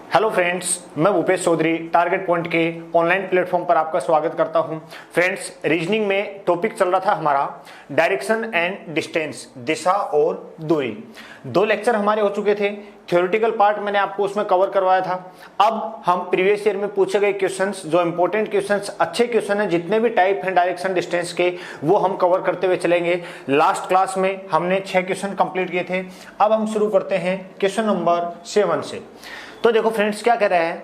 Hello friends, मैं Bhupesh Chaudhary target point के online platform पर आपका स्वागत करता हूं। फ्रेंड्स, रीजनिंग में टॉपिक चल रहा था हमारा डायरेक्शन एंड डिस्टेंस, दिशा और दूरी। 2 लेक्चर हमारे हो चुके थे। थ्योरेटिकल पार्ट मैंने आपको उसमें कवर करवाया था। अब हम प्रीवियस ईयर में पूछे गए क्वेश्चंस, जो इंपॉर्टेंट क्वेश्चंस, अच्छे क्वेश्चन हैं, जितने भी टाइप हैं डायरेक्शन डिस्टेंस के, वो हम कवर करते हुए चलेंगे। लास्ट क्लास में हमने 6 क्वेश्चन कंप्लीट किए थे। अब हम शुरू करते हैं क्वेश्चन नंबर 7 से। तो देखो फ्रेंड्स, क्या कह रहा है,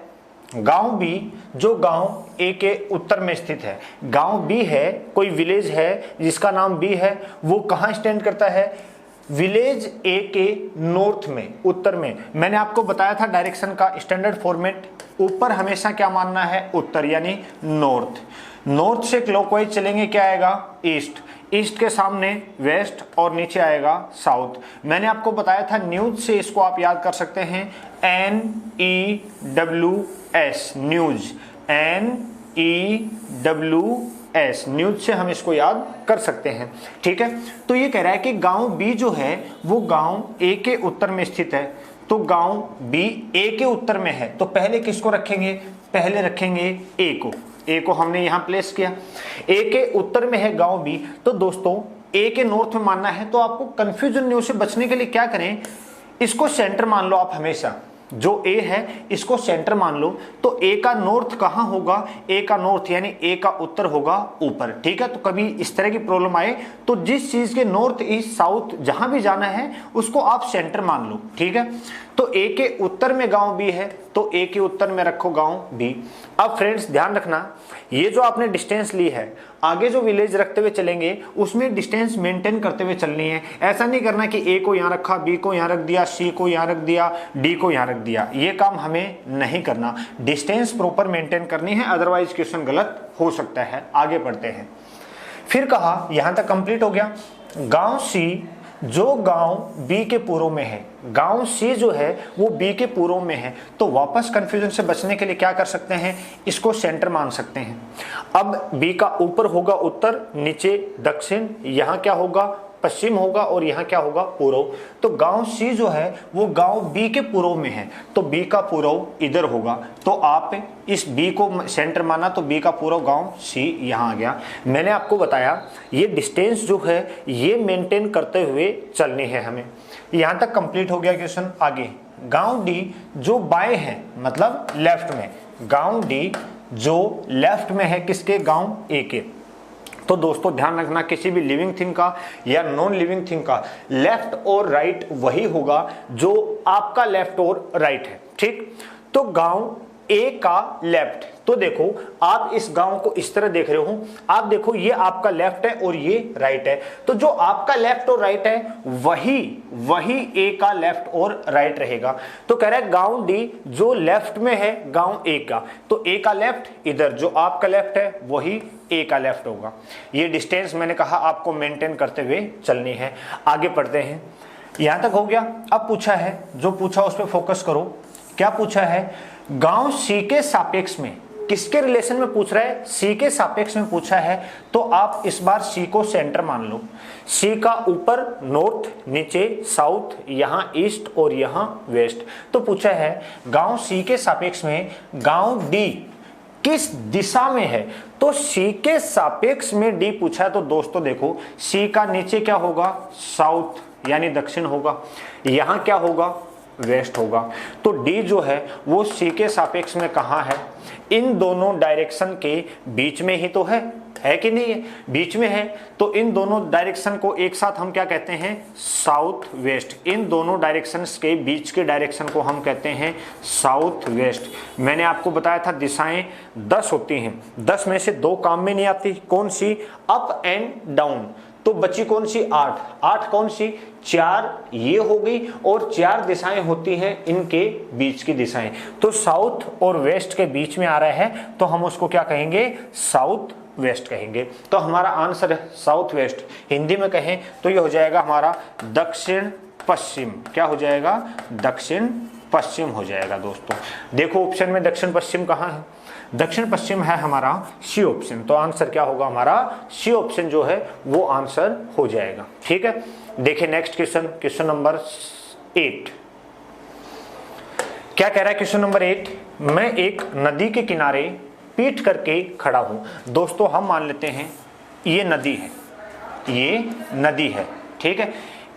गांव बी, जो गांव ए के उत्तर में स्थित है। गांव बी है, कोई विलेज है जिसका नाम बी है, वो कहां स्टैंड करता है? विलेज ए के नॉर्थ में, उत्तर में। मैंने आपको बताया था डायरेक्शन का स्टैंडर्ड फॉर्मेट, ऊपर हमेशा क्या मानना है? उत्तर, यानी नॉर्थ। नॉर्थ से क्लॉकवाइज चलेंगे, क्या आएगा? ईस्ट। ईस्ट के सामने वेस्ट और नीचे आएगा साउथ। मैंने आपको बताया था न्यूज से इसको आप याद कर सकते हैं, NEWS, न्यूज, NEWS, न्यूज से हम इसको याद कर सकते हैं। ठीक है, तो ये कह रहा है कि गांव बी जो है वो गांव ए के उत्तर में स्थित है। तो गांव बी ए के उत्तर में है, तो पहले किसको रखेंगे? पहले रखेंगे ए को। ए को हमने यहां प्लेस किया। ए के उत्तर में है गांव बी, तो दोस्तों ए के नॉर्थ में मानना है। तो आपको कंफ्यूजन न्यूज से बचने के लिए क्या करें, इसको सेंटर मान लो आप हमेशा। जो ए है इसको सेंटर मान लो। तो ए का नॉर्थ कहां होगा? ए का नॉर्थ यानी ए का उत्तर होगा ऊपर। ठीक है, तो कभी इस तरह की प्रॉब्लम आए तो जिस चीज के नॉर्थ ईस्ट साउथ जहां भी जाना है उसको आप सेंटर मान लो। ठीक है, तो ए के उत्तर में गांव बी है, तो ए के उत्तर में रखो गांव बी। अब फ्रेंड्स ध्यान रखना, ये जो आपने डिस्टेंस ली है, आगे जो विलेज रखते हुए चलेंगे उसमें डिस्टेंस मेंटेन करते हुए चलनी है। ऐसा नहीं करना कि ए को यहां रखा, बी को यहां रख दिया, सी को यहां रख दिया, डी को यहां रख दिया। ये काम हमें नहीं करना, डिस्टेंस प्रॉपर मेंटेन करनी है, अदरवाइज क्वेश्चन गलत हो सकता है। आगे बढ़ते हैं। फिर कहा, यहां तक कंप्लीट हो गया। गांव सी जो गांव बी के पूर्व में है, गांव सी जो है वो बी के पूर्व में है, तो वापस कंफ्यूजन से बचने के लिए क्या कर सकते हैं, इसको सेंटर मान सकते हैं। अब बी का ऊपर होगा उत्तर, नीचे दक्षिण, यहां क्या होगा? पश्चिम होगा, और यहाँ क्या होगा? पूर्व। तो गांव सी जो है वो गांव बी के पूर्व में है, तो बी का पूर्व इधर होगा। तो आप इस बी को सेंटर माना, तो बी का पूर्व गांव सी यहाँ आ गया। मैंने आपको बताया ये डिस्टेंस जो है ये मेंटेन करते हुए चलनी है हमें। यहाँ तक कंप्लीट हो गया क्वेश्चन। आगे, गांव डी जो बाएं है, मतलब लेफ्ट में, गांव डी जो लेफ्ट में है, किसके? गांव ए के। तो दोस्तों ध्यान रखना, किसी भी लिविंग थिंग का या नॉन लिविंग थिंग का लेफ्ट और राइट वही होगा जो आपका लेफ्ट और राइट है। ठीक, तो गांव ए का लेफ्ट, तो देखो आप इस गांव को इस तरह देख रहे हो, आप देखो ये आपका लेफ्ट है और ये राइट है। तो जो आपका लेफ्ट और राइट है वही ए का लेफ्ट और राइट रहेगा। तो कह रहा है गांव डी जो लेफ्ट में है गांव ए का, तो ए का लेफ्ट इधर, जो आपका लेफ्ट है वही ए का लेफ्ट होगा। ये डिस्टेंस मैंने कहा आपको मेंटेन करते हुए चलनी है। आगे पढ़ते हैं। यहां तक हो गया। अब पूछा है, जो पूछा उस पर फोकस करो। क्या पूछा है? गांव सी के सापेक्ष में, किसके रिलेशन में पूछ रहा है? सी के सापेक्ष में पूछा है, तो आप इस बार सी को सेंटर मान लो। सी का ऊपर नॉर्थ, नीचे साउथ, यहाँ ईस्ट और यहाँ वेस्ट। तो पूछा है गांव सी के सापेक्ष में गांव डी किस दिशा में है? तो सी के सापेक्ष में डी पूछा है, तो दोस्तों देखो सी का नीचे क्या होगा? साउथ यानी दक्षिण होगा, यहां क्या होगा? वेस्ट होगा। तो डी जो है वो सी के सापेक्ष में कहां है? इन दोनों डायरेक्शन के बीच में ही तो है कि नहीं है? बीच में है, तो इन दोनों डायरेक्शन को एक साथ हम क्या कहते हैं? South west. इन दोनों डायरेक्शंस के बीच के डायरेक्शन को हम कहते हैं साउथ वेस्ट। मैंने आपको बताया था दिशाएं 10 होती हैं, 10 में से 2 काम में नहीं आती। कौन सी? Up and down. तो बची कौन सी? 8। 8 कौन सी? 4 ये हो गई, और 4 दिशाएं होती हैं इनके बीच की दिशाएं। तो साउथ और वेस्ट के बीच में आ रहा है, तो हम उसको क्या कहेंगे? साउथ वेस्ट कहेंगे। तो हमारा आंसर है साउथ वेस्ट। हिंदी में कहें तो ये हो जाएगा हमारा दक्षिण पश्चिम। क्या हो जाएगा? दक्षिण पश्चिम हो जाएगा। दोस्तों देखो ऑप्शन में दक्षिण पश्चिम कहाँ है? दक्षिण पश्चिम है हमारा सी ऑप्शन। तो आंसर क्या होगा हमारा? सी ऑप्शन जो है वो आंसर हो जाएगा। ठीक है, देखिए नेक्स्ट क्वेश्चन, क्वेश्चन नंबर 8। क्या कह रहा है क्वेश्चन नंबर 8, मैं एक नदी के किनारे पीठ करके खड़ा हूं। दोस्तों हम मान लेते हैं ये नदी है, ये नदी है, ठीक है।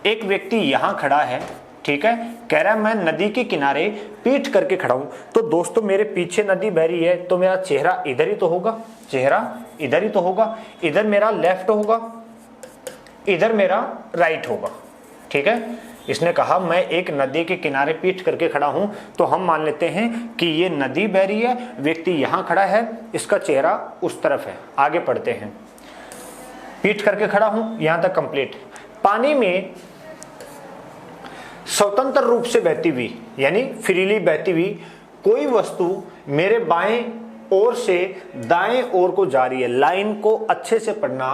एक व्यक्ति यहां खड़ा है, ठीक है, कह रहा है मैं नदी के किनारे पीठ करके खड़ा हूं। तो दोस्तों मेरे पीछे नदी बह रही है, तो मेरा चेहरा इधर ही तो होगा, चेहरा इधर ही तो होगा, इधर मेरा लेफ्ट होगा, इधर मेरा राइट होगा, ठीक है। इसने कहा मैं एक नदी के किनारे पीठ करके खड़ा हूं, तो हम मान लेते हैं कि ये नदी बह रही है, व्यक्ति यहां खड़ा है, इसका चेहरा उस तरफ है। आगे पढ़ते हैं, पीठ करके खड़ा हूं, यहां तक कंप्लीट। पानी में स्वतंत्र रूप से बहती हुई यानी फ्रीली बहती हुई कोई वस्तु मेरे बाएं ओर से दाएं ओर को जा रही है। लाइन को अच्छे से पढ़ना,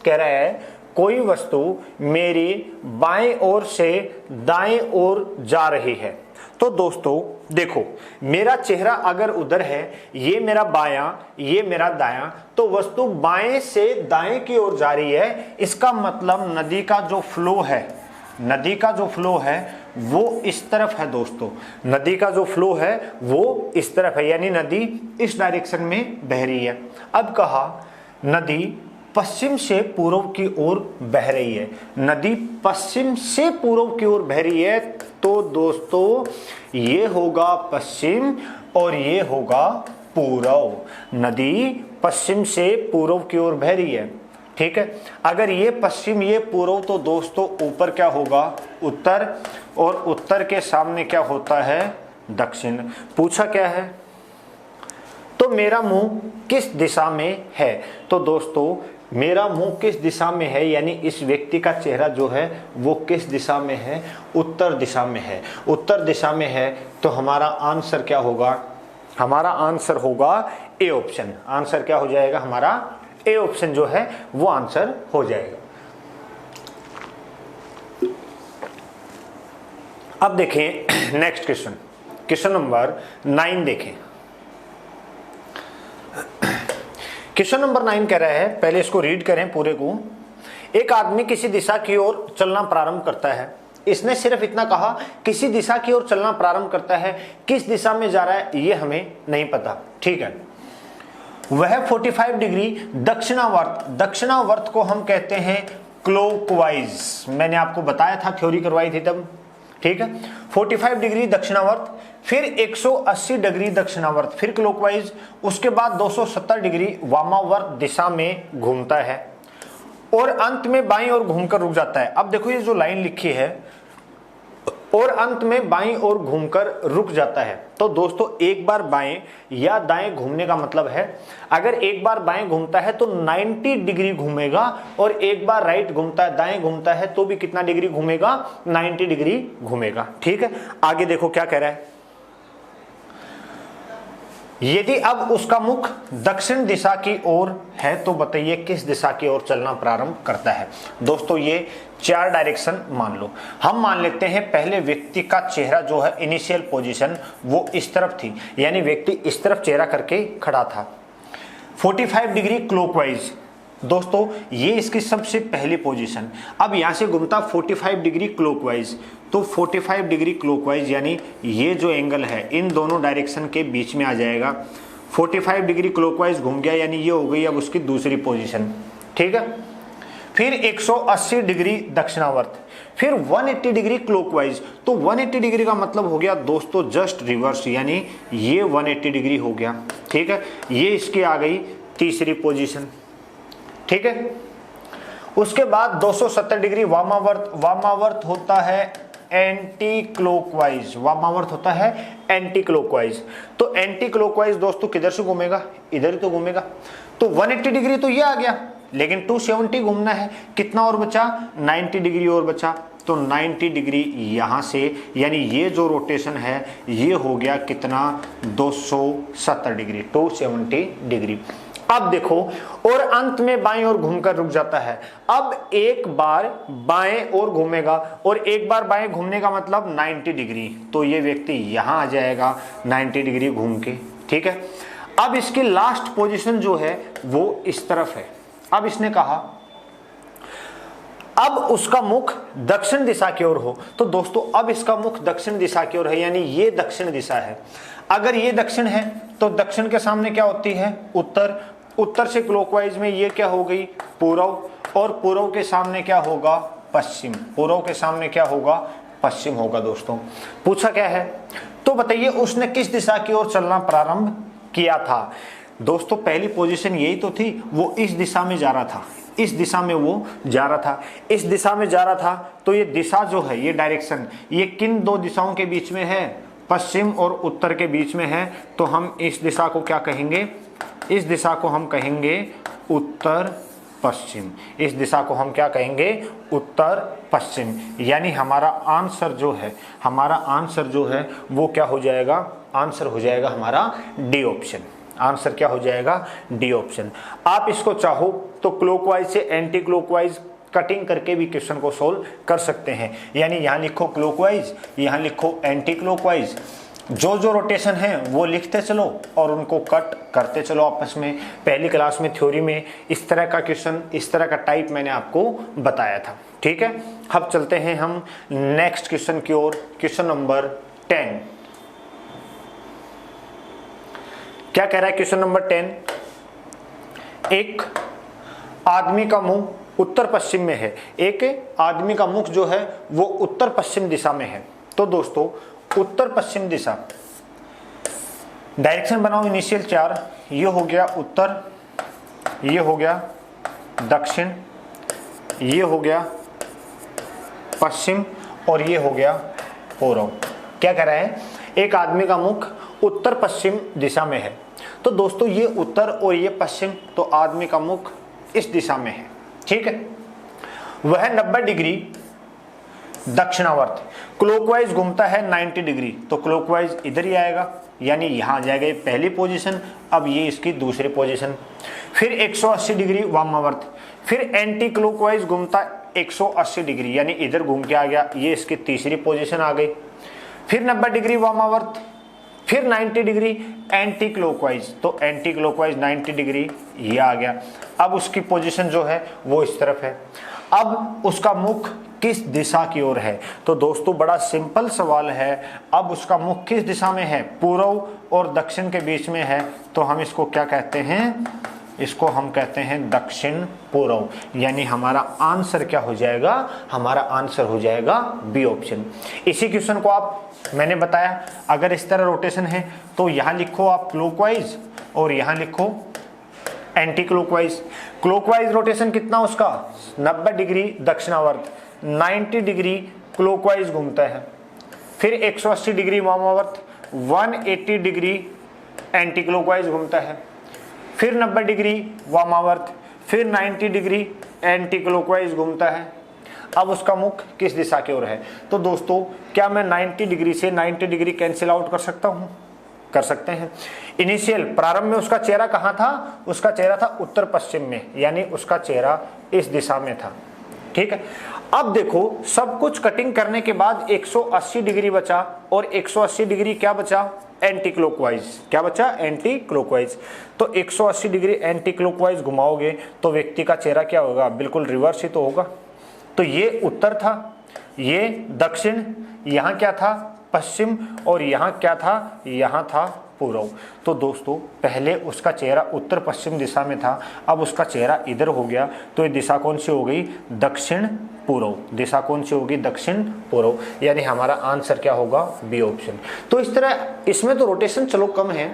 कह रहा है कोई वस्तु मेरी बाएं ओर से दाएं ओर जा रही है। तो दोस्तों देखो, मेरा चेहरा अगर उधर है, ये मेरा बायां, ये मेरा दायां, तो वस्तु बाएं से दाएं की ओर जा रही है। इसका मतलब नदी का जो फ्लो है, नदी का जो फ्लो है वो इस तरफ है। दोस्तों नदी का जो फ्लो है वो इस तरफ है, यानी नदी इस डायरेक्शन में बह रही है। अब कहा नदी पश्चिम से पूर्व की ओर बह रही है, नदी पश्चिम से पूर्व की ओर बह रही है। तो दोस्तों ये होगा पश्चिम और ये होगा पूर्व। नदी पश्चिम से पूर्व की ओर बह रही है, ठीक है। अगर ये पश्चिम ये पूर्व, तो दोस्तों ऊपर क्या होगा, उत्तर, और उत्तर के सामने क्या होता है, दक्षिण। पूछा क्या है, तो मेरा मुंह किस दिशा में है। तो दोस्तों मेरा मुंह किस दिशा में है, यानी इस व्यक्ति का चेहरा जो है वो किस दिशा में है, उत्तर दिशा में है। उत्तर दिशा में है, तो हमारा आंसर क्या होगा, हमारा आंसर होगा ए ऑप्शन। आंसर क्या हो जाएगा, हमारा ए ऑप्शन जो है वो आंसर हो जाएगा। अब देखें नेक्स्ट क्वेश्चन, क्वेश्चन नंबर 9 देखें। क्वेश्चन नंबर 9 कह रहा है, पहले इसको रीड करें पूरे को। एक आदमी किसी दिशा की ओर चलना प्रारंभ करता है। इसने सिर्फ इतना कहा किसी दिशा की ओर चलना प्रारंभ करता है, किस दिशा में जा रहा है ये हमें नहीं पता, ठीक है। वह 45 डिग्री दक्षिणावर्त, दक्षिणावर्त को हम कहते हैं क्लॉकवाइज। मैंने आपको बताया था, थ्योरी करवाई थी तब, ठीक है। 45 डिग्री दक्षिणावर्त, फिर 180 डिग्री दक्षिणावर्त, फिर क्लॉकवाइज, उसके बाद 270 डिग्री वामावर्त दिशा में घूमता है और अंत में बाईं ओर घूमकर रुक जाता है। अब देखो ये जो लाइन लिखी है, और अंत में बाईं ओर घूमकर रुक जाता है। तो दोस्तों एक बार बाएं या दाएं घूमने का मतलब है, अगर एक बार बाएं घूमता है तो 90 डिग्री घूमेगा, और एक बार राइट घूमता है, दाएं घूमता है तो भी कितना डिग्री घूमेगा, 90 डिग्री घूमेगा, ठीक है। आगे देखो क्या कह रहा है, यदि अब उसका मुख दक्षिण दिशा की ओर है तो बताइए किस दिशा की ओर चलना प्रारंभ करता है। दोस्तों ये 4 डायरेक्शन मान लो। हम मान लेते हैं पहले व्यक्ति का चेहरा जो है इनिशियल पोजीशन वो इस तरफ थी, यानी व्यक्ति इस तरफ चेहरा करके खड़ा था। 45 डिग्री क्लॉकवाइज, दोस्तों ये इसकी सबसे पहली पोजीशन। अब यहां से घूमता 45 डिग्री क्लॉकवाइज, तो 45 डिग्री क्लॉकवाइज यानी ये जो एंगल है इन दोनों डायरेक्शन के बीच में आ जाएगा। 45 डिग्री क्लॉकवाइज घूम गया, यानी ये हो गई अब उसकी दूसरी पोजीशन, ठीक है। फिर 180 डिग्री दक्षिणावर्त, फिर 180 डिग्री क्लॉकवाइज। तो 180 डिग्री का मतलब हो गया दोस्तों जस्ट रिवर्स, यानी ये 180 डिग्री हो गया, ठीक है। ये इसकी आ गई तीसरी पोजीशन, ठीक है। उसके बाद 270 डिग्री वामावर्त, वामावर्त होता है एंटी क्लॉकवाइज, वामावर्त होता है एंटी क्लॉकवाइज। तो एंटी क्लॉकवाइज दोस्तों किधर से घूमेगा, इधर ही तो घूमेगा। तो 180 डिग्री तो ये आ गया, लेकिन 270 घूमना है, कितना और बचा, 90 डिग्री और बचा। तो 90 डिग्री यहां से, यानी ये जो रोटेशन है ये हो गया कितना, 270 डिग्री, 270 डिग्री। अब देखो, और अंत में बाएं ओर घूमकर रुक जाता है। अब एक बार बाएं ओर घूमेगा, और एक बार बाएं घूमने का मतलब 90 डिग्री, तो ये व्यक्ति यहां आ जाएगा 90 डिग्री घूम के, ठीक है। अब इसकी लास्ट पोजीशन जो है वो इस तरफ है। अब इसने कहा अब उसका मुख दक्षिण दिशा की ओर हो, तो दोस्तों अब इसका मुख दक्षिण दिशा की ओर है, यानी ये दक्षिण दिशा है। अगर ये दक्षिण है तो दक्षिण के सामने क्या होती है? उत्तर। उत्तर से क्लॉकवाइज में ये क्या हो गई? पूर्व। और पूर्व के सामने क्या होगा? पश्चिम। पूर्व के सामने क्या होगा? पश्चिम होगा। दोस्तों पूछा क्या है? तो बताइए उसने किस दिशा की ओर चलना प्रारंभ किया था? दोस्तों पहली पोजीशन यही तो थी, वो इस दिशा में जा रहा था, इस दिशा में वो जा रहा था, इस दिशा में जा रहा था। तो ये दिशा जो है, ये डायरेक्शन, ये किन दो दिशाओं के बीच में है? पश्चिम और उत्तर के बीच में है। तो हम इस दिशा को क्या कहेंगे? इस दिशा को हम कहेंगे उत्तर पश्चिम। इस दिशा को हम क्या कहेंगे? उत्तर पश्चिम। यानी हमारा आंसर जो है, हमारा आंसर जो है वो क्या हो जाएगा? आंसर हो जाएगा हमारा डी ऑप्शन। आंसर क्या हो जाएगा? D option. आप इसको चाहो तो क्लॉकवाइज से एंटी क्लॉकवाइज कटिंग करके भी क्वेश्चन को सोल्व कर सकते हैं। यानी यहाँ लिखो क्लॉकवाइज, यहाँ लिखो एंटी क्लॉकवाइज, जो जो रोटेशन है वो लिखते चलो और उनको कट करते चलो आपस में। पहली क्लास में थ्योरी में इस तरह का क्वेश्चन, इस तरह का टाइप मैंने आपको बताया था। ठीक है, अब चलते हैं हम नेक्स्ट क्वेश्चन की ओर। क्वेश्चन नंबर 10 क्या कह रहा है? क्वेश्चन नंबर 10, एक आदमी का मुंह उत्तर पश्चिम में है। एक आदमी का मुख जो है वो उत्तर पश्चिम दिशा में है। तो दोस्तों उत्तर पश्चिम दिशा, डायरेक्शन बनाओ इनिशियल 4। ये हो गया उत्तर, ये हो गया दक्षिण, ये हो गया पश्चिम और ये हो गया पूर्व। क्या कह रहा है? एक आदमी का मुख उत्तर पश्चिम दिशा में है। तो दोस्तों ये उत्तर और ये पश्चिम, तो आदमी का मुख इस दिशा में है। ठीक है, वह 90 डिग्री दक्षिणावर्त क्लॉकवाइज घूमता है 90 डिग्री। तो क्लॉकवाइज इधर ही आएगा, यानी यहां आ जाएगा ये पहली पोजीशन, अब ये इसकी दूसरी पोजीशन। फिर 180 डिग्री वामावर्त, फिर एंटी क्लॉकवाइज घूमता 180 डिग्री, यानी इधर घूम के आ गया, ये इसकी तीसरी पोजीशन आ गई। फिर 90 डिग्री वामावर्त, फिर 90 डिग्री एंटी क्लॉकवाइज, तो एंटी क्लॉकवाइज 90 डिग्री ये आ गया। अब उसकी पोजीशन जो है वो इस तरफ है। अब उसका मुख किस दिशा की ओर है? तो दोस्तों बड़ा सिंपल सवाल है। अब उसका मुख किस दिशा में है? पूर्व और दक्षिण के बीच में है। तो हम इसको क्या कहते हैं? इसको हम कहते हैं दक्षिण पूर्व। यानी हमारा आंसर क्या हो जाएगा? हमारा आंसर हो जाएगा बी ऑप्शन। इसी क्वेश्चन को आप, मैंने बताया अगर इस तरह रोटेशन है तो यहां लिखो आप क्लॉकवाइज और यहां लिखो एंटी क्लॉकवाइज। क्लॉकवाइज रोटेशन कितना उसका? 90 डिग्री दक्षिणावर्त, 90 डिग्री क्लॉकवाइज घूमता है। फिर 180 डिग्री वामावर्त, 180 डिग्री एंटी क्लॉकवाइज घूमता है। फिर 90 डिग्री वामावर्त, फिर 90 डिग्री एंटी क्लॉकवाइज घूमता है। अब उसका मुख किस दिशा की ओर है? तो दोस्तों क्या मैं 90 डिग्री से 90 डिग्री कैंसिल आउट कर सकता हूं? कर सकते हैं। इनिशियल प्रारंभ में उसका चेहरा कहां था? उसका चेहरा था उत्तर पश्चिम में, यानी उसका चेहरा इस दिशा में था। ठीक है, अब देखो सब कुछ कटिंग करने के बाद 180 डिग्री बचा और 180 डिग्री क्या बचा? Anti clockwise. क्या बचा? Anti clockwise. तो 180 डिग्री एंटी क्लॉकवाइज घुमाओगे तो व्यक्ति का चेहरा क्या होगा? बिल्कुल रिवर्स ही तो होगा। तो ये उत्तर था, ये दक्षिण, यहाँ क्या था? पश्चिम, और यहाँ क्या था? यहाँ था पूर्व। तो दोस्तों पहले उसका चेहरा उत्तर पश्चिम दिशा में था, अब उसका चेहरा इधर हो गया, तो ये दिशा कौन सी हो गई? दक्षिण पूर्व। दिशा कौन सी होगी? दक्षिण पूर्व। यानी हमारा आंसर क्या होगा? B option. तो इस तरह इसमें तो रोटेशन चलो कम है,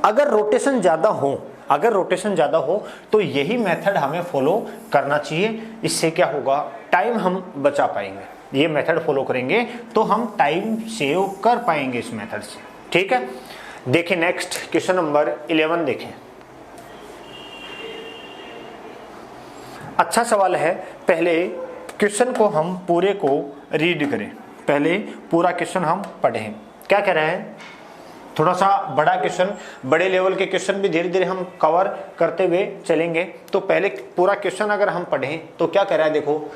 अगर रोटेशन ज्यादा हो, अगर रोटेशन ज्यादा हो तो यही मेथड हमें फॉलो करना चाहिए। इससे क्या होगा? टाइम हम बचा पाएंगे। ये मेथड फॉलो करेंगे तो हम टाइम सेव कर पाएंगे इस मेथड से। ठीक है, देखिए नेक्स्ट क्वेश्चन नंबर 11 देखें। अच्छा सवाल है। पहले क्वेश्चन को हम पूरे को रीड करें, पहले पूरा क्वेश्चन हम पढ़ें। क्या कह रहा है? थोड़ा सा बड़ा क्वेश्चन, बड़े लेवल के क्वेश्चन भी धीरे धीरे हम कवर करते हुए चलेंगे। तो पहले पूरा क्वेश्चन अगर हम पढ़ें तो क्या कह रहा है? देखो,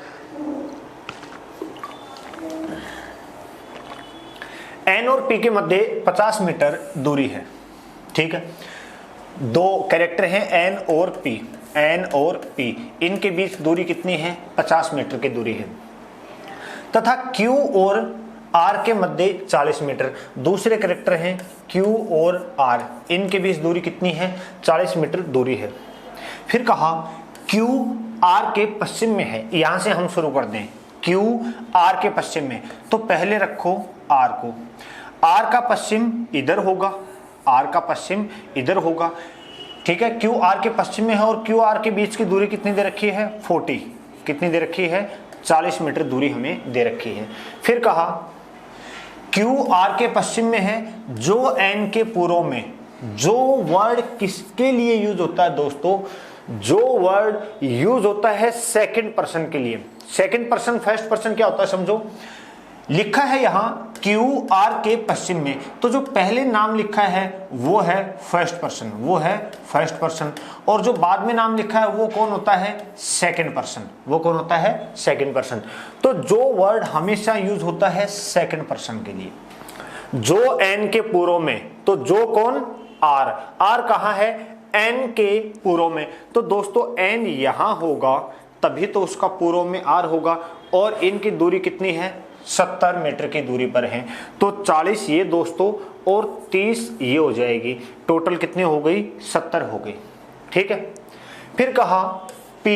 एन और पी के मध्य 50 मीटर दूरी है। ठीक है, दो कैरेक्टर हैं एन और पी। एन और पी, इनके बीच दूरी कितनी है? 50 मीटर की दूरी है। तथा क्यू और आर के मध्य 40 मीटर, दूसरे कैरेक्टर हैं क्यू और आर, इनके बीच दूरी कितनी है? 40 मीटर दूरी है। फिर कहा क्यू आर के पश्चिम में है, यहां से हम शुरू कर दें, क्यू आर के पश्चिम में, तो पहले रखो आर को, आर का पश्चिम इधर होगा, आर का पश्चिम इधर होगा, ठीक है। क्यू आर के पश्चिम में है और क्यू आर के बीच की दूरी कितनी दे रखी है? 40, कितनी दे रखी है? 40 मीटर दूरी हमें दे रखी है। फिर कहा क्यू आर के पश्चिम में है, जो एन के पूर्व में, जो वर्ड किसके लिए यूज होता है दोस्तों? जो वर्ड यूज होता है सेकंड पर्सन के लिए। सेकंड पर्सन फर्स्ट पर्सन क्या होता है समझो, लिखा है यहां क्यू आर के पश्चिम में, तो जो पहले नाम लिखा है वो है फर्स्ट पर्सन, वो है फर्स्ट पर्सन, और जो बाद में नाम लिखा है वो कौन होता है? सेकंड पर्सन, वो कौन होता है? Second person. तो जो वर्ड हमेशा यूज होता है सेकंड पर्सन के लिए, जो एन के पूर्व में, तो जो कौन? आर, आर कहां है? एन के पूर्व में, तो दोस्तों एन यहां होगा तभी तो उसका पूर्व में आर होगा, और इनकी दूरी कितनी है? 70 मीटर की दूरी पर है। तो 40 ये दोस्तों और 30 ये हो जाएगी, टोटल कितनी हो गई? 70 हो गई, ठीक है। फिर कहा P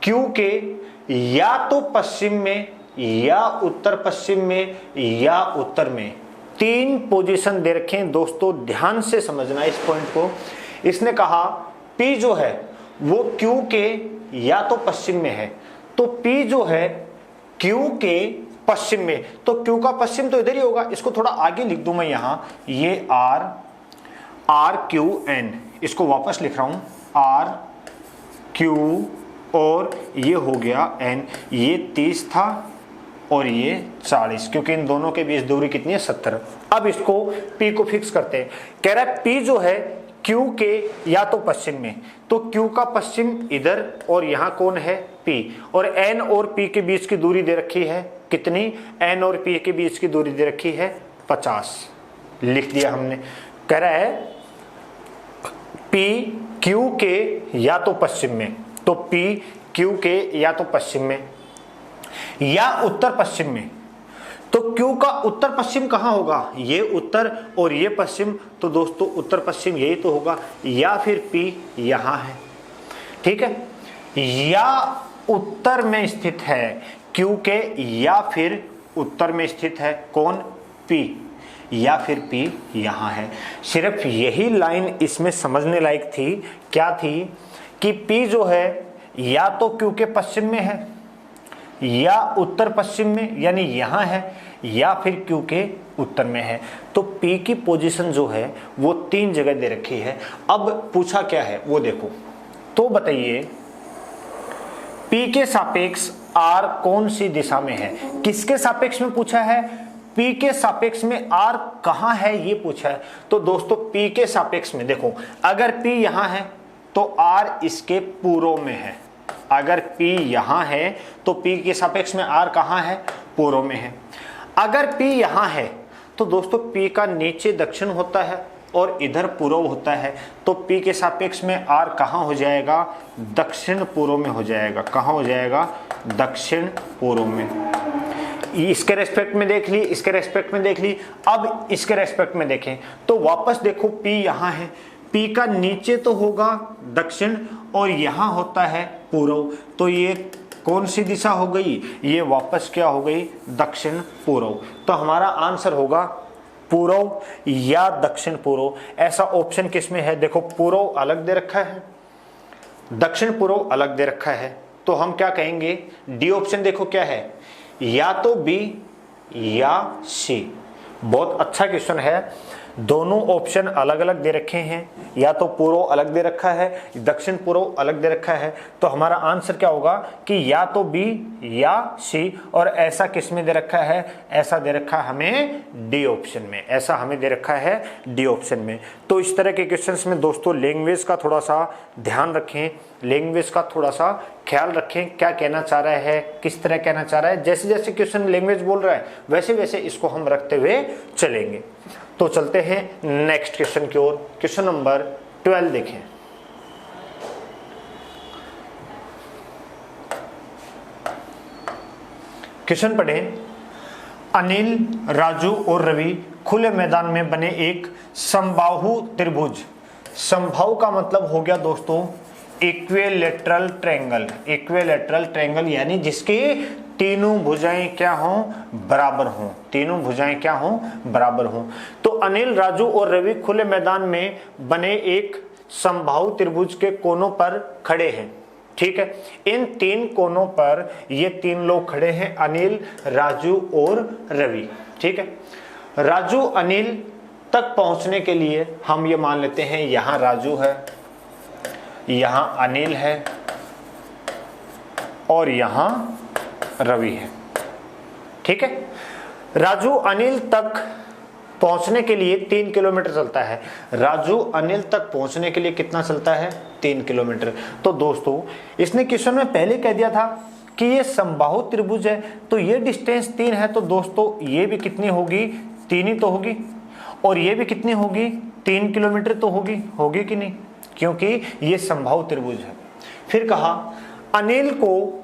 Q के या तो पश्चिम में या उत्तर पश्चिम में या उत्तर में, 3 पोजीशन दे रखे हैं दोस्तों, ध्यान से समझना इस पॉइंट को। इसने कहा P जो है वो Q के या तो पश्चिम में है, तो P जो है Q के पश्चिम में, तो Q का पश्चिम तो इधर ही होगा, इसको थोड़ा आगे लिख दूं मैं यहां, ये R Q N, इसको वापस लिख रहा हूं R Q, और ये हो गया N, ये 30 था और ये 40, क्योंकि इन दोनों के बीच दूरी कितनी है? 70। अब इसको P को फिक्स करते हैं। कह रहा है P जो है Q के या तो पश्चिम में, तो Q का पश्चिम इधर और यहां कौन है? P, और N और P के बीच की दूरी दे रखी है कितनी? N और P के बीच की दूरी दे रखी है 50, लिख दिया हमने। कह रहा है P Q के या तो पश्चिम में, तो P Q के या तो पश्चिम में या उत्तर पश्चिम में, तो Q का उत्तर पश्चिम कहां होगा? ये उत्तर और ये पश्चिम, तो दोस्तों उत्तर पश्चिम यही तो होगा, या फिर P यहां है, ठीक है। या उत्तर में स्थित है Q के, या फिर उत्तर में स्थित है कौन? P, या फिर P यहां है। सिर्फ यही लाइन इसमें समझने लायक थी, क्या थी कि P जो है या तो Q के पश्चिम में है या उत्तर पश्चिम में, यानी यहां है, या फिर Q के उत्तर में है। तो P की पोजीशन जो है वो 3 जगह दे रखी है। अब पूछा क्या है वो देखो, तो बताइए P के सापेक्ष R कौन सी दिशा में है? किसके सापेक्ष में पूछा है? P के सापेक्ष में R कहां है ये पूछा है। तो दोस्तों P के सापेक्ष में देखो, अगर P यहां है तो R इसके पूर्व में है, अगर P यहां है तो P के सापेक्ष में R कहां है? पूर्व में है। अगर P यहां है तो दोस्तों P का नीचे दक्षिण होता है और इधर पूर्व होता है, तो P के सापेक्ष में R कहां हो जाएगा? दक्षिण पूर्व में हो जाएगा। कहां हो जाएगा? दक्षिण पूर्व में। इसके रेस्पेक्ट में देख ली, इसके रेस्पेक्ट में देख ली। अब इसके रेस्पेक्ट में देखें तो वापस देखो P यहां है, P का नीचे तो होगा दक्षिण और यहां होता है पूर्व, तो ये कौन सी दिशा हो गई? ये वापस क्या हो गई? दक्षिण पूर्व। तो हमारा आंसर होगा पूर्व या दक्षिण पूर्व। ऐसा ऑप्शन किस में है? देखो पूर्व अलग दे रखा है, दक्षिण पूर्व अलग दे रखा है, तो हम क्या कहेंगे? डी ऑप्शन देखो क्या है, या तो बी या सी। बहुत अच्छा क्वेश्चन है, दोनों ऑप्शन अलग अलग दे रखे हैं, या तो पूर्व अलग दे रखा है, दक्षिण पूर्व अलग दे रखा है, तो हमारा आंसर क्या होगा कि या तो बी या सी। और ऐसा किस में दे रखा है? ऐसा दे रखा है हमें डी ऑप्शन में, ऐसा हमें दे रखा है डी ऑप्शन में। तो इस तरह के क्वेश्चंस में दोस्तों लैंग्वेज का थोड़ा सा ध्यान रखें, लैंग्वेज का थोड़ा सा ख्याल रखें, क्या कहना चाह रहा है, किस तरह कहना चाह रहा है। जैसे जैसे क्वेश्चन लैंग्वेज बोल रहा है वैसे वैसे इसको हम रखते हुए चलेंगे। तो चलते हैं नेक्स्ट क्वेश्चन की ओर। क्वेश्चन नंबर 12 देखें। क्वेश्चन पढ़े। अनिल, राजू और रवि खुले मैदान में बने एक समबाहु त्रिभुज। समबाहु का मतलब हो गया दोस्तों इक्विलैटरल ट्रायंगल। इक्विलैटरल ट्रायंगल यानी जिसकी तीनों भुजाएं क्या हों, बराबर हों। तीनों भुजाएं क्या हों, बराबर हों। तो अनिल, राजू और रवि खुले मैदान में बने एक समबाहु त्रिभुज के कोनों पर खड़े हैं। ठीक है, इन तीन कोनों पर ये तीन लोग खड़े हैं, अनिल, राजू और रवि। ठीक है, राजू अनिल तक पहुंचने के लिए हम ये मान लेते हैं यहां राजू है, यहां अनिल है और यहां रवि है। ठीक है, राजू अनिल तक पहुंचने के लिए 3 किलोमीटर चलता है। राजू अनिल तक पहुंचने के लिए कितना चलता है, 3 किलोमीटर। तो दोस्तों इसने क्वेश्चन में पहले कह दिया था कि ये समबाहु त्रिभुज है, तो ये डिस्टेंस 3 है, तो दोस्तों ये भी कितनी होगी, 3 ही तो होगी, और ये भी कितनी होगी, 3 किलोमीटर तो होगी कि नहीं, क्योंकि ये समबाहु त्रिभुज है। फिर कहा अनिल को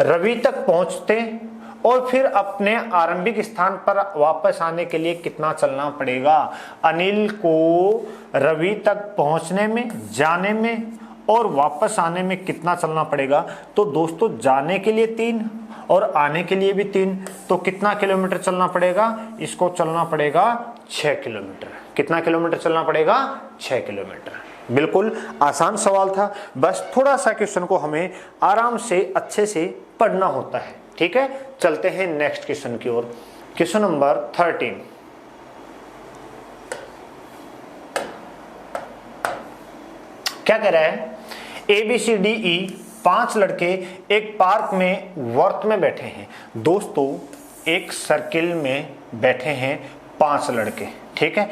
रवि तक पहुंचते और फिर अपने आरंभिक स्थान पर वापस आने के लिए कितना चलना पड़ेगा। अनिल को रवि तक पहुंचने में, जाने में और वापस आने में कितना चलना पड़ेगा। तो दोस्तों जाने के लिए 3 और आने के लिए भी 3, तो कितना किलोमीटर चलना पड़ेगा, इसको चलना पड़ेगा 6 किलोमीटर। कितना किलोमीटर चलना पड़ेगा, 6 किलोमीटर। बिल्कुल आसान सवाल था, बस थोड़ा सा क्वेश्चन को हमें आराम से अच्छे से पढ़ना होता है। ठीक है, चलते हैं नेक्स्ट क्वेश्चन की ओर। Question number 13। क्या कह रहा है, ABCDE 5 लड़के एक पार्क में वर्त में बैठे हैं। दोस्तों एक सर्किल में बैठे हैं 5 लड़के। ठीक है,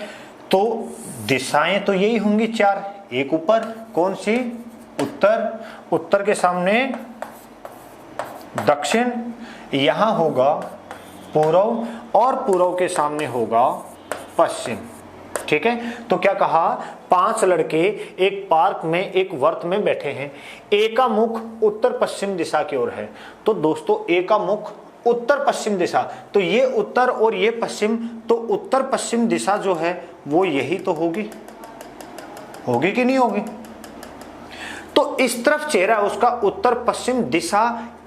तो दिशाएं तो यही होंगी 4, एक ऊपर कौन सी, उत्तर, उत्तर के सामने दक्षिण, यहां होगा पूर्व और पूर्व के सामने होगा पश्चिम। ठीक है, तो क्या कहा, 5 लड़के एक पार्क में एक वर्त में बैठे हैं, ए का मुख उत्तर पश्चिम दिशा की ओर है। तो दोस्तों ए का मुख उत्तर पश्चिम दिशा, तो ये उत्तर और ये पश्चिम, तो उत्तर पश्चिम दिशा जो है वो यही तो होगी कि नहीं होगी। तो इस तरफ चेहरा उसका उत्तर पश्चिम दिशा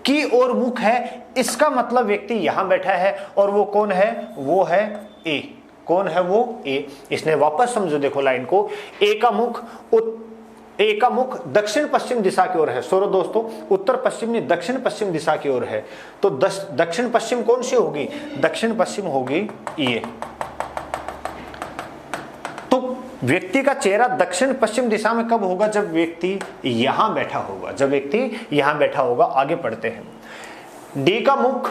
की ओर मुख है, इसका मतलब व्यक्ति यहां बैठा है और वो कौन है, वो है ए। कौन है वो, ए। इसने वापस समझो देखो लाइन को, ए का मुख दक्षिण पश्चिम दिशा की ओर है। सॉरी दोस्तों, उत्तर पश्चिम नहीं, दक्षिण पश्चिम दिशा की ओर है। तो दक्षिण पश्चिम कौन सी होगी, दक्षिण पश्चिम होगी ये। तो व्यक्ति का चेहरा दक्षिण पश्चिम दिशा में कब होगा, जब व्यक्ति यहां बैठा होगा, जब व्यक्ति यहां बैठा होगा। आगे पढ़ते हैं। डी का मुख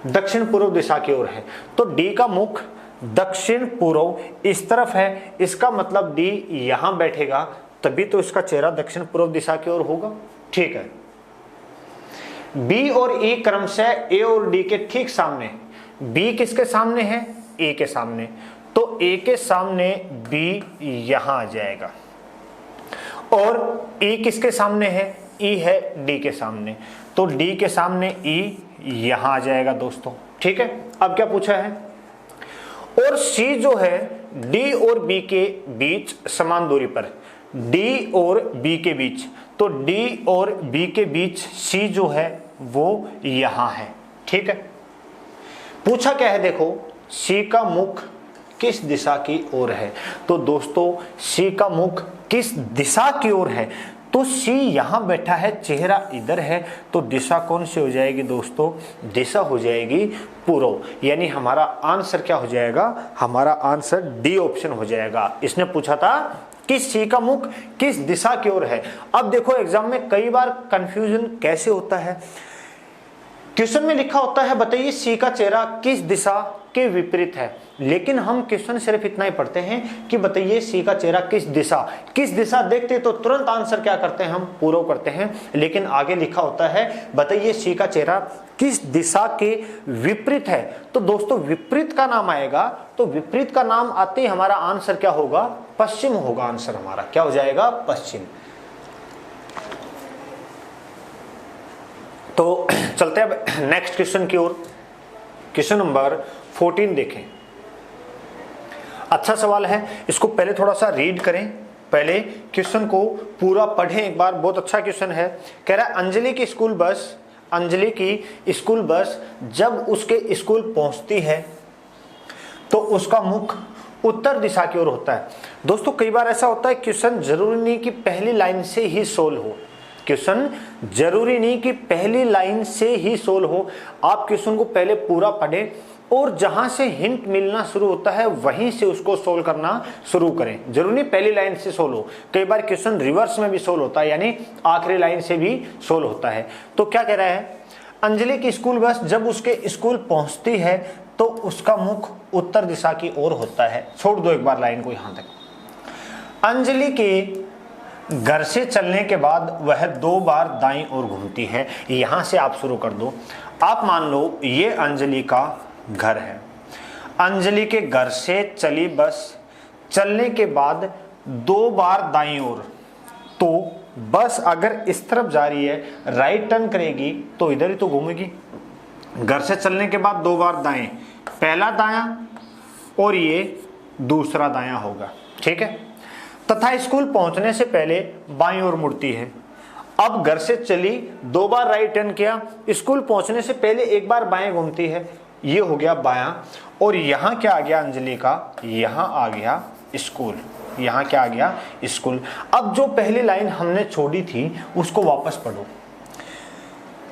दक्षिण पूर्व दिशा की ओर है, तो डी का मुख दक्षिण पूर्व इस तरफ है, इसका मतलब डी यहां बैठेगा, तभी तो इसका चेहरा दक्षिण पूर्व दिशा की ओर होगा। ठीक है, बी और ई क्रमशः ए और डी के ठीक सामने। बी किसके सामने है, ए के सामने, तो ए के सामने बी यहां आ जाएगा, और ई किसके सामने है, ई है डी के सामने, तो डी के सामने ई यहां आ जाएगा दोस्तों। ठीक है, अब क्या पूछा है, और सी जो है डी और बी के बीच समान दूरी पर, डी और बी के बीच, तो डी और बी के बीच सी जो है वो यहां है। ठीक है, पूछा क्या है, देखो सी का मुख किस दिशा की ओर है। तो दोस्तों सी का मुख किस दिशा की ओर है, तो सी यहां बैठा है, चेहरा इधर है, तो दिशा कौन सी हो जाएगी दोस्तों, दिशा हो जाएगी पूर्व। यानी हमारा आंसर क्या हो जाएगा, हमारा आंसर डी ऑप्शन हो जाएगा। इसने पूछा था कि सी का मुख किस दिशा की ओर है। अब देखो एग्जाम में कई बार कंफ्यूजन कैसे होता है, क्वेश्चन में लिखा होता है बताइए सी का चेहरा किस दिशा के विपरीत है, लेकिन हम क्वेश्चन सिर्फ इतना ही पढ़ते हैं कि बताइए सी का चेहरा किस दिशा देखते तो तुरंत आंसर क्या करते हैं, हम पूर्व करते हैं। लेकिन आगे लिखा होता है बताइए सी का चेहरा किस दिशा के विपरीत है, तो दोस्तों विपरीत का नाम आएगा, तो विपरीत का नाम आते ही हमारा आंसर क्या होगा, पश्चिम होगा। आंसर हमारा क्या हो जाएगा, पश्चिम। तो चलते हैं अब नेक्स्ट क्वेश्चन की ओर। क्वेश्चन नंबर 14 देखें। अच्छा सवाल है, इसको पहले थोड़ा सा रीड करें, पहले क्वेश्चन को पूरा पढ़ें एक बार। बहुत अच्छा क्वेश्चन है। कह रहा है अंजलि की स्कूल बस जब उसके स्कूल पहुंचती है तो उसका मुख उत्तर दिशा की ओर होता है। दोस्तों कई बार ऐसा होता है, क्वेश्चन जरूरी नहीं कि पहली लाइन से ही सोल्व हो, क्वेश्चन जरूरी नहीं कि पहली लाइन से ही सोल्व हो। आप क्वेश्चन को पहले पूरा पढ़ें और जहां से हिंट मिलना शुरू होता है वहीं से उसको सोल्व करना शुरू करें। जरूरी नहीं पहली लाइन से सोल्व हो, कई बार क्वेश्चन रिवर्स में भी सोल्व होता है, यानी आखिरी लाइन से भी सोल्व होता है। तो क्या कह रहा है, अंजलि की स्कूल बस जब उसके स्कूल पहुंचती है तो उसका मुख उत्तर दिशा की ओर होता है। छोड़ दो एक बार लाइन को यहां तक। अंजलि के घर से चलने के बाद वह 2 बार दाईं ओर घूमती है। यहां से आप शुरू कर दो। आप मान लो ये अंजलि का घर है। अंजलि के घर से चली बस, चलने के बाद 2 बार दाईं ओर, तो बस अगर इस तरफ जा रही है, राइट टर्न करेगी तो इधर ही तो घूमेगी। घर से चलने के बाद 2 बार दाएं, पहला दायां और ये दूसरा दायां होगा, ठीक है। तथा स्कूल पहुंचने से पहले बाईं ओर मुड़ती है। अब घर से चली, 2 बार राइट टर्न किया, स्कूल पहुंचने से पहले 1 बार बाएं घूमती है, ये हो गया बायां। और यहां क्या आ गया अंजलि का, यहां आ गया स्कूल, यहां क्या आ गया स्कूल। अब जो पहली लाइन हमने छोड़ी थी उसको वापस पढ़ो।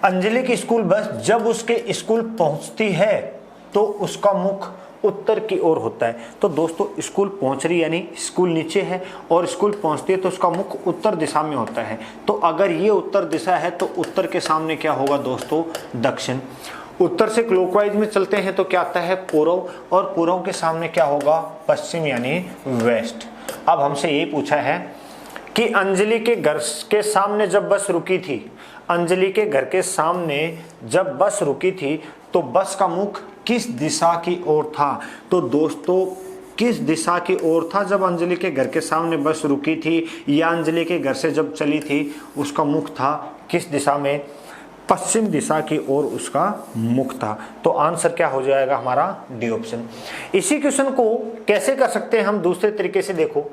अंजलि की स्कूल बस जब उसके स्कूल पहुंचती है तो उसका मुख उत्तर की ओर होता है। तो दोस्तों स्कूल पहुंच रही यानी स्कूल नीचे है और स्कूल पहुंचती है तो उसका मुख उत्तर दिशा में होता है। तो अगर ये उत्तर दिशा है तो उत्तर के सामने क्या होगा दोस्तों, दक्षिण। उत्तर से क्लॉकवाइज में चलते हैं तो क्या आता है पूर्व, और पूर्व के सामने क्या होगा, पश्चिम यानी वेस्ट। अब हमसे ये पूछा है कि अंजलि के घर के सामने जब बस रुकी थी, अंजलि के घर के सामने जब बस रुकी थी तो बस का मुख किस दिशा की ओर था। तो दोस्तों किस दिशा की ओर था जब अंजलि के घर के सामने बस रुकी थी या अंजलि के घर से जब चली थी, उसका मुख था किस दिशा में, पश्चिम दिशा की ओर उसका मुख था। तो आंसर क्या हो जाएगा हमारा, डी ऑप्शन। इसी क्वेश्चन को कैसे कर सकते हैं हम दूसरे तरीके से, देखो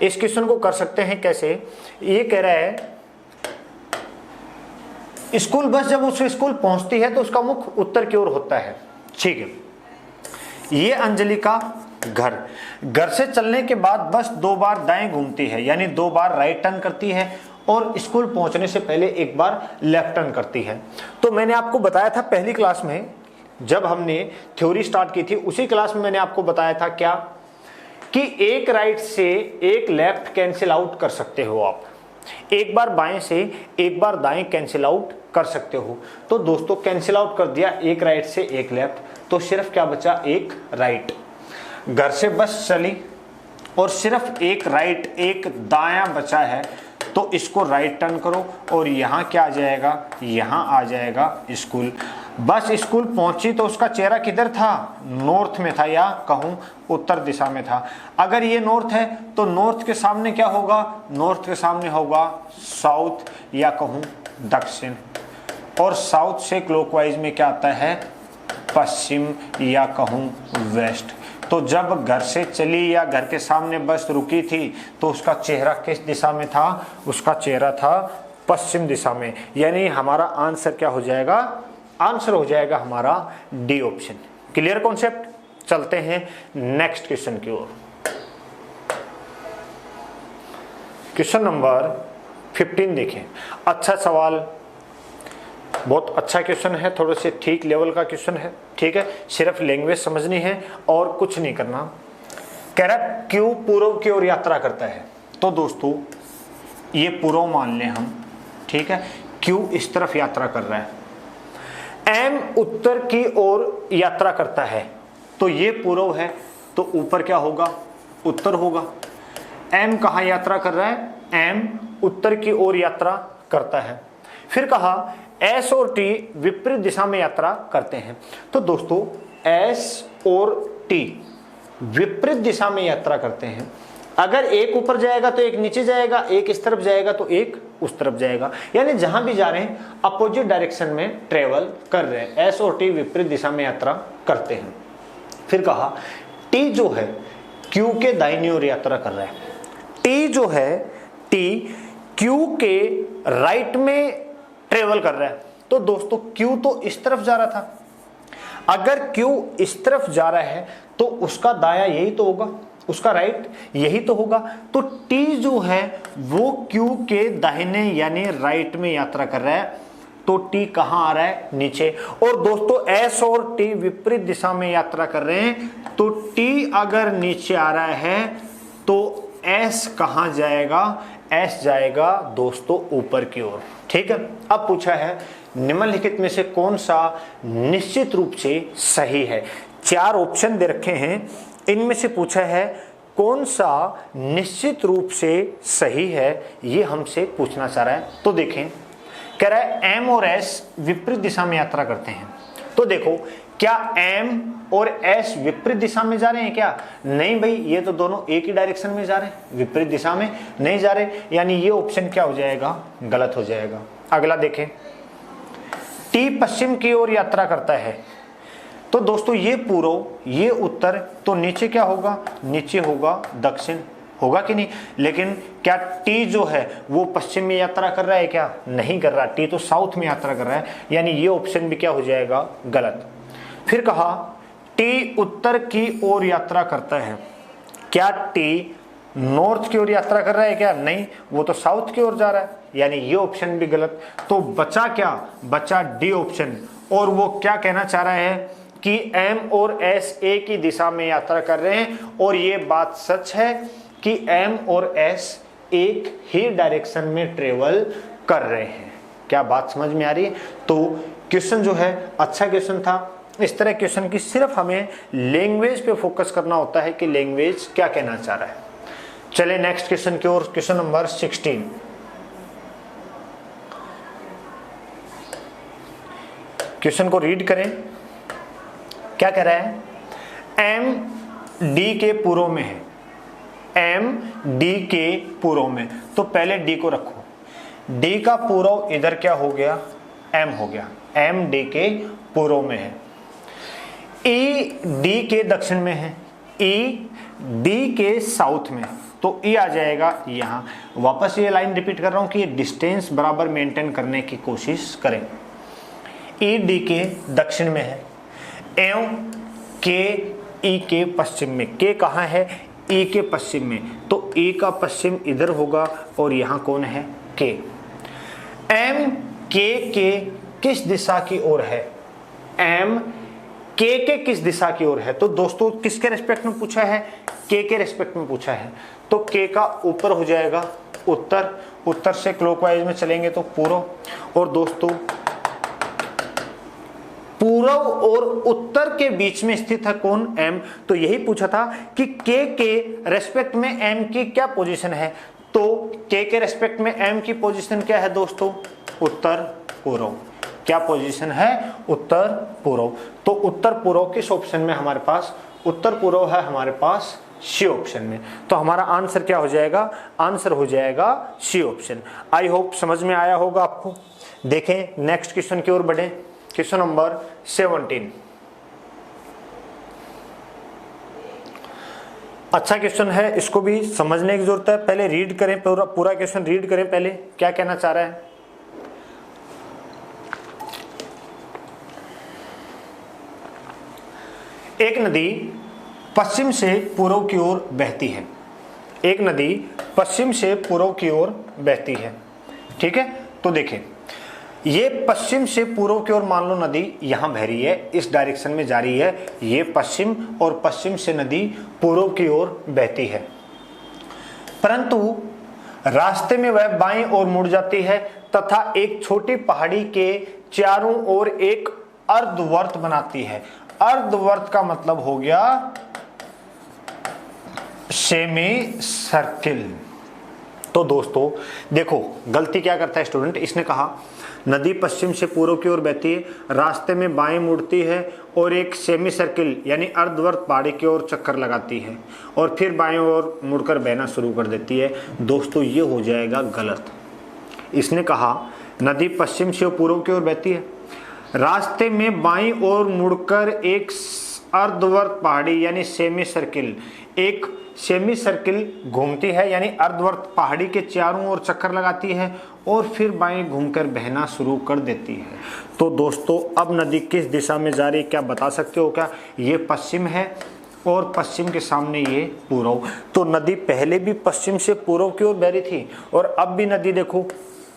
इस क्वेश्चन को कर सकते हैं कैसे। ये कह रहा है स्कूल बस जब उस स्कूल पहुंचती है तो उसका मुख उत्तर की ओर होता है, ठीक है। ये अंजलि का घर से चलने के बाद बस 2 बार दाएं घूमती है, यानी 2 बार राइट टर्न करती है और स्कूल पहुंचने से पहले 1 बार लेफ्ट टर्न करती है। तो मैंने आपको बताया था पहली क्लास में जब हमने थ्योरी स्टार्ट की थी, उसी क्लास में मैंने आपको बताया था क्या, कि एक राइट से एक लेफ्ट कैंसिल आउट कर सकते हो आप, एक बार बाएं से एक बार दाएं कैंसिल आउट कर सकते हो। तो दोस्तों कैंसिल आउट कर दिया, एक राइट से एक लेफ्ट, तो सिर्फ क्या बचा, एक राइट। घर से बस चली और सिर्फ एक राइट एक दायां बचा है, तो इसको राइट टर्न करो और यहाँ क्या आ जाएगा, यहाँ आ जाएगा स्कूल। बस स्कूल पहुंची तो उसका चेहरा किधर था, नॉर्थ में था या कहूँ उत्तर दिशा में था। अगर ये नॉर्थ है तो नॉर्थ के सामने क्या होगा, नॉर्थ के सामने होगा साउथ या कहूँ दक्षिण, और साउथ से क्लॉकवाइज में क्या आता है, पश्चिम या कहूँ वेस्ट। तो जब घर से चली या घर के सामने बस रुकी थी तो उसका चेहरा किस दिशा में था, उसका चेहरा था पश्चिम दिशा में, यानी हमारा आंसर क्या हो जाएगा, आंसर हो जाएगा हमारा डी ऑप्शन। Clear concept. चलते हैं नेक्स्ट क्वेश्चन की ओर। क्वेश्चन नंबर 15 देखें। अच्छा सवाल, बहुत अच्छा क्वेश्चन है, थोड़े से ठीक लेवल का क्वेश्चन है, ठीक है। सिर्फ लैंग्वेज समझनी है और कुछ नहीं करना। कह रहा क्यू पूर्व की ओर यात्रा करता है। तो दोस्तों ये पूर्व मान लें हम, ठीक है। क्यू इस तरफ यात्रा कर रहा है, एम उत्तर की ओर यात्रा करता है, तो ये पूर्व है, तो ऊपर क्या होगा, उत्तर होगा। एम कहाँ यात्रा कर रहा है, एम उत्तर की ओर यात्रा करता है। फिर कहा एस और टी विपरीत दिशा में यात्रा करते हैं। तो दोस्तों एस और टी विपरीत दिशा में यात्रा करते हैं, अगर एक ऊपर जाएगा तो एक नीचे जाएगा, एक इस तरफ जाएगा तो एक उस तरफ जाएगा, यानी जहां भी जा रहे हैं अपोजिट डायरेक्शन में ट्रेवल कर रहे हैं। एस और टी विपरीत दिशा में यात्रा करते हैं। फिर कहा टी जो है क्यू के दाहिनी ओर यात्रा कर रहा है। टी जो है टी क्यू के राइट में ट्रेवल कर रहा है। तो दोस्तों क्यू तो इस तरफ जा रहा था, अगर क्यू इस तरफ जा रहा है तो उसका दाया यही तो होगा, उसका राइट यही तो होगा। तो टी जो है वो क्यू के दाहिने यानी राइट में यात्रा कर रहा है। तो टी कहां आ रहा है? नीचे। और दोस्तों एस और टी विपरीत दिशा में यात्रा कर रहे हैं, तो टी अगर नीचे आ रहा है तो एस कहां जाएगा? एस जाएगा दोस्तों ऊपर की ओर। ठीक है। अब पूछा है निम्नलिखित में से कौन सा निश्चित रूप से सही है। 4 ऑप्शन दे रखे हैं, इनमें से पूछा है कौन सा निश्चित रूप से सही है, ये हमसे पूछना चाह रहा है। तो देखें, कह रहा है एम और एस विपरीत दिशा में यात्रा करते हैं। तो देखो क्या एम और एस विपरीत दिशा में जा रहे हैं क्या? नहीं भाई, ये तो दोनों एक ही डायरेक्शन में जा रहे हैं, विपरीत दिशा में नहीं जा रहे, यानी ये ऑप्शन क्या हो जाएगा? गलत हो जाएगा। अगला देखें, टी पश्चिम की ओर यात्रा करता है। तो दोस्तों ये पूर्व, ये उत्तर, तो नीचे क्या होगा? नीचे होगा दक्षिण, होगा कि नहीं? लेकिन क्या टी जो है वो पश्चिम में यात्रा कर रहा है क्या? नहीं कर रहा, टी तो साउथ में यात्रा कर रहा है, यानी ये ऑप्शन भी क्या हो जाएगा? गलत। फिर कहा टी उत्तर की ओर यात्रा करता है। क्या टी नॉर्थ की ओर यात्रा कर रहा है क्या? नहीं, वो तो साउथ की ओर जा रहा है, यानी ये ऑप्शन भी गलत। तो बचा क्या? बचा डी ऑप्शन। और वो क्या कहना चाह रहा है कि एम और एस एक ही दिशा में यात्रा कर रहे हैं, और ये बात सच है कि एम और एस एक ही डायरेक्शन में ट्रेवल कर रहे हैं। क्या बात समझ में आ रही है? तो क्वेश्चन जो है अच्छा क्वेश्चन था। इस तरह क्वेश्चन की सिर्फ हमें लैंग्वेज पे फोकस करना होता है कि लैंग्वेज क्या कहना चाह रहा है। चले नेक्स्ट क्वेश्चन की ओर, क्वेश्चन नंबर 16। क्वेश्चन को रीड करें, क्या कह रहा है? एम डी के पूर्व में है, एम डी के पूर्व में, तो पहले डी को रखो। डी का पूर्व इधर क्या हो गया? एम हो गया, एम डी के पूर्व में है। ई डी के दक्षिण में है, ई डी के साउथ में, तो ई आ जाएगा यहाँ। वापस ये लाइन रिपीट कर रहा हूं कि ये डिस्टेंस बराबर मेंटेन करने की कोशिश करें। ई डी के दक्षिण में है, एवं के ई के पश्चिम में। के कहाँ है? ई के पश्चिम में, तो ई का पश्चिम इधर होगा, और यहाँ कौन है? के। एम के किस दिशा की ओर है? एम के किस दिशा की ओर है? तो दोस्तों किसके रेस्पेक्ट में पूछा है? के रेस्पेक्ट में पूछा है, तो के का ऊपर हो जाएगा उत्तर, उत्तर से क्लॉकवाइज में चलेंगे तो पूर्व। और दोस्तों पूर्व और उत्तर के बीच में स्थित है कौन? एम। तो यही पूछा था कि के रेस्पेक्ट में एम की क्या पोजीशन है, तो के रेस्पेक्ट में एम की पोजीशन क्या है दोस्तों? उत्तर पूर्व। क्या पोजीशन है? उत्तर पूर्व। तो उत्तर पूर्व किस ऑप्शन में हमारे पास? उत्तर पूर्व है हमारे पास सी ऑप्शन में। तो हमारा आंसर क्या हो जाएगा? आंसर हो जाएगा सी ऑप्शन। आई होप समझ में आया होगा आपको। देखें नेक्स्ट क्वेश्चन की ओर बढ़े, क्वेश्चन नंबर 17। अच्छा क्वेश्चन है, इसको भी समझने की जरूरत है। पहले रीड करें, पूरा क्वेश्चन रीड करें पहले, क्या कहना चाह रहा है। एक नदी पश्चिम से पूर्व की ओर बहती है, एक नदी पश्चिम से पूर्व की ओर बहती है। ठीक है, तो देखें ये पश्चिम से पूर्व की ओर मान लो नदी यहां बह रही है, इस डायरेक्शन में जा रही है, ये पश्चिम, और पश्चिम से नदी पूर्व की ओर बहती है, परंतु रास्ते में वह बाईं ओर मुड़ जाती है तथा एक छोटी पहाड़ी के चारों ओर एक अर्धवर्त बनाती है। अर्धवर्त का मतलब हो गया सेमी सर्किल। तो दोस्तों देखो गलती क्या करता है स्टूडेंट, इसने कहा नदी पश्चिम से पूर्व की ओर बहती है, रास्ते में बाएं मुड़ती है और एक सेमी सर्किल यानी अर्धवर्त पहाड़ी की ओर चक्कर लगाती है और फिर बाएं ओर मुड़कर बहना शुरू कर देती है। दोस्तों ये हो जाएगा गलत। इसने कहा नदी पश्चिम से पूर्व की ओर बहती है, रास्ते में बाईं ओर मुड़कर एक अर्धवर्त पहाड़ी यानी सेमी सर्किल, एक सेमी सर्किल घूमती है यानी अर्धवर्त पहाड़ी के चारों ओर चक्कर लगाती है और फिर बाएं घूमकर बहना शुरू कर देती है। तो दोस्तों अब नदी किस दिशा में जा रही है क्या बता सकते हो क्या? ये पश्चिम है और पश्चिम के सामने ये पूर्व। तो नदी पहले भी पश्चिम से पूर्व की ओर बह रही थी और अब भी नदी देखो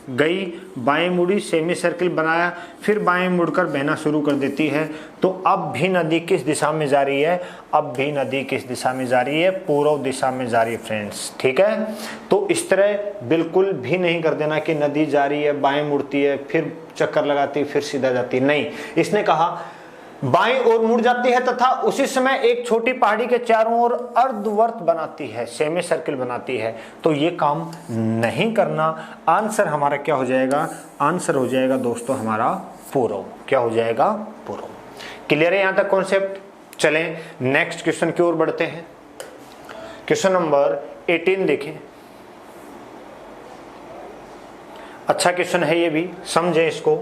गई, बाएं मुड़ी, सेमी सर्किल बनाया, फिर बाएं मुड़कर बहना शुरू कर देती है। तो अब भी नदी किस दिशा में जा रही है? अब भी नदी किस दिशा में जा रही है? पूर्व दिशा में जा रही है फ्रेंड्स। ठीक है, तो इस तरह बिल्कुल भी नहीं कर देना कि नदी जा रही है, बाएं मुड़ती है, फिर चक्कर लगाती है, फिर सीधा जाती है। नहीं, इसने कहा बाएं ओर मुड़ जाती है तथा उसी समय एक छोटी पहाड़ी के चारों ओर अर्धवर्त बनाती है, सेमी सर्किल बनाती है। तो ये काम नहीं करना। आंसर हमारा क्या हो जाएगा? आंसर हो जाएगा दोस्तों हमारा पूर्व। क्या हो जाएगा? पूर्व। क्लियर है यहां तक कॉन्सेप्ट? चलें नेक्स्ट क्वेश्चन की ओर बढ़ते हैं। क्वेश्चन नंबर 18 देखें। अच्छा क्वेश्चन है ये भी, समझें इसको।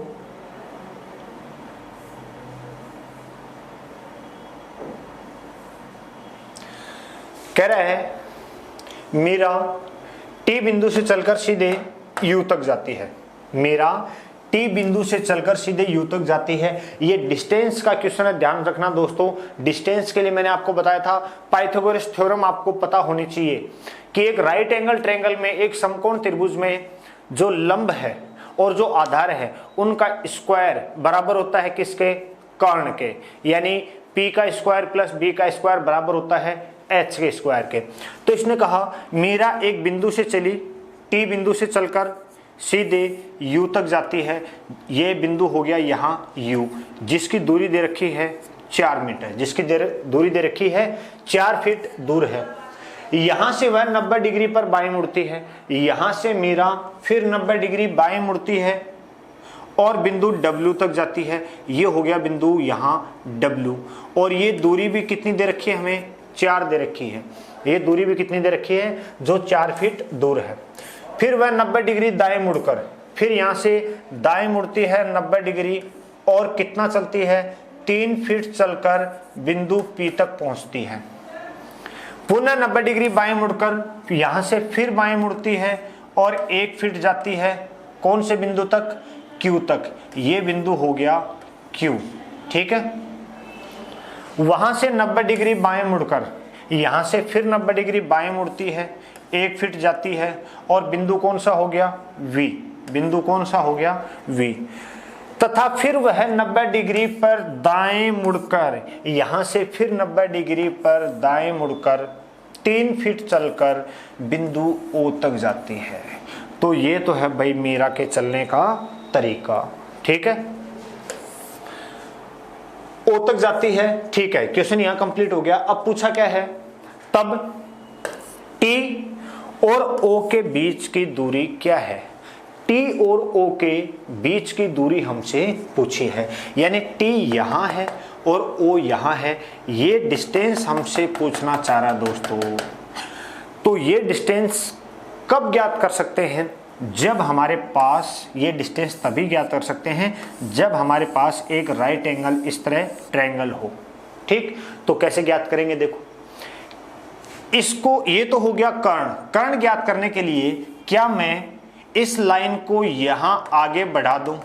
कह रहा है मीरा टी बिंदु से चलकर सीधे यू तक जाती है। मीरा टी बिंदु से चलकर सीधे यू तक जाती है। ये डिस्टेंस का क्वेश्चन है, ध्यान रखना दोस्तों। डिस्टेंस के लिए मैंने आपको बताया था पाइथागोरस थ्योरम आपको पता होनी चाहिए कि एक राइट एंगल ट्रायंगल में, एक समकोण त्रिभुज में जो लंब है और जो आधार है उनका स्क्वायर बराबर होता है किसके? कर्ण के। यानी p का स्क्वायर प्लस b का स्क्वायर बराबर होता है h के स्क्वायर के। तो इसने कहा मीरा एक बिंदु से चली, t बिंदु से चलकर सीधे u तक जाती है। ये बिंदु हो गया यहाँ u, जिसकी दूरी दे रखी है 4 मीटर, जिसकी दूरी दे रखी है 4 फीट दूर है। यहां से वह 90 डिग्री पर बाएं मुड़ती है। यहां से मीरा फिर 90 डिग्री बाएं मुड़ती है और बिंदु W तक जाती है। ये हो गया बिंदु यहाँ W, और ये दूरी भी कितनी दे रखी है? हमें 4 दे रखी है। ये दूरी भी कितनी दे रखी है? जो 4 फीट दूर है। फिर वह 90 डिग्री दाएं मुड़कर फिर यहाँ से दाएं मुड़ती है 90 डिग्री और कितना चलती है? 3 फीट चलकर बिंदु P तक पहुंचती है। पुनः 90 डिग्री बाएं मुड़कर यहाँ से फिर बाएं मुड़ती है और 1 फीट जाती है कौन से बिंदु तक? Q तक। ये बिंदु हो गया Q। ठीक है, वहां से 90 डिग्री बाएं मुड़कर यहां से फिर 90 डिग्री बाएं मुड़ती है, 1 फीट जाती है और बिंदु कौन सा हो गया? V। बिंदु कौन सा हो गया? V। तथा फिर वह 90 डिग्री पर दाएं मुड़कर यहां से फिर 90 डिग्री पर दाएं मुड़कर 3 फीट चलकर बिंदु O तक जाती है। तो ये तो है भाई मीरा के चलने का तरीका। ठीक है, O तक जाती है। ठीक है, क्वेश्चन यहां कंप्लीट हो गया। अब पूछा क्या है? तब T और O के बीच की दूरी क्या है? T और O के बीच की दूरी हमसे पूछी है, यानी T यहां है और O यहां है। ये डिस्टेंस हमसे पूछना चाह रहा दोस्तों। तो ये डिस्टेंस कब ज्ञात कर सकते हैं? जब हमारे पास ये डिस्टेंस तभी ज्ञात कर सकते हैं जब हमारे पास एक राइट एंगल इस तरह ट्रायंगल हो। ठीक, तो कैसे ज्ञात करेंगे? देखो इसको, ये तो हो गया कर्ण। कर्ण ज्ञात करने के लिए क्या मैं इस लाइन को यहां आगे बढ़ा दूं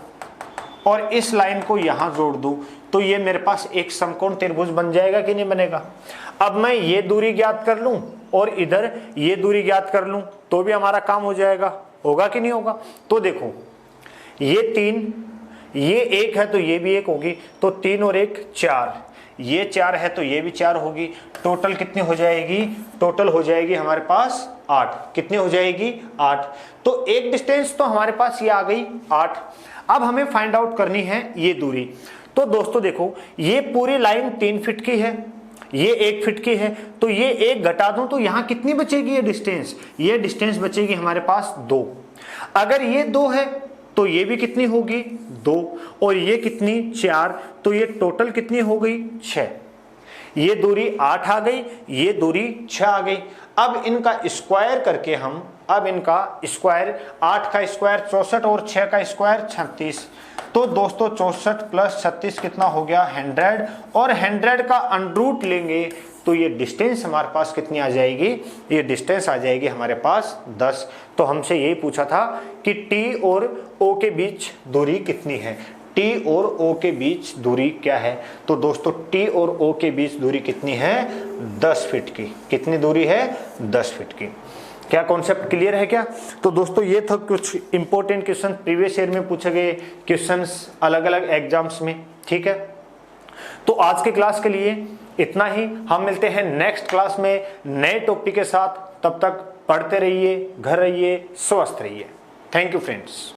और इस लाइन को यहां जोड़ दूं तो ये मेरे पास एक समकोण त्रिभुज बन जाएगा कि नहीं बनेगा? अब मैं ये दूरी ज्ञात कर लूं और इधर ये दूरी ज्ञात कर लूं तो भी हमारा काम हो जाएगा। होगा कि नहीं होगा? तो देखो ये 3, ये 1 है तो ये भी 1 होगी, तो 3 और 1 4, ये 4 है तो ये भी 4 होगी। टोटल कितनी हो जाएगी? टोटल हो जाएगी हमारे पास 8। कितनी हो जाएगी? 8। तो एक डिस्टेंस तो हमारे पास ये आ गई 8। अब हमें फाइंड आउट करनी है ये दूरी। तो दोस्तों देखो ये पूरी लाइन 3 फीट की है, ये 1 फीट की है, तो ये 1 घटा दूं तो यहां कितनी बचेगी? ये डिस्टेंस बचेगी हमारे पास 2। अगर ये 2 है तो ये भी कितनी होगी 2, और ये कितनी 4, तो ये टोटल कितनी हो गई 6। ये दूरी 8 आ गई, ये दूरी 6 आ गई। अब इनका स्क्वायर करके हम, अब इनका स्क्वायर, 8 का स्क्वायर 64 और 6 का स्क्वायर 36। तो दोस्तों 64 प्लस 36 कितना हो गया 100, और 100 का अंडरूट लेंगे तो ये डिस्टेंस हमारे पास कितनी आ जाएगी, ये डिस्टेंस आ जाएगी हमारे पास 10। तो हमसे यही पूछा था कि T और O के बीच दूरी कितनी है, T और O के बीच दूरी क्या है। तो दोस्तों T और O के बीच दूरी कितनी है 10 फीट की। कितनी दूरी है 10 फीट की। क्या कॉन्सेप्ट क्लियर है क्या? तो दोस्तों ये था कुछ इंपॉर्टेंट क्वेश्चन, प्रीवियस ईयर में पूछे गए क्वेश्चंस अलग अलग एग्जाम्स में। ठीक है, तो आज के क्लास के लिए इतना ही। हम मिलते हैं नेक्स्ट क्लास में नए टॉपिक के साथ। तब तक पढ़ते रहिए, घर रहिए, स्वस्थ रहिए। Thank you friends.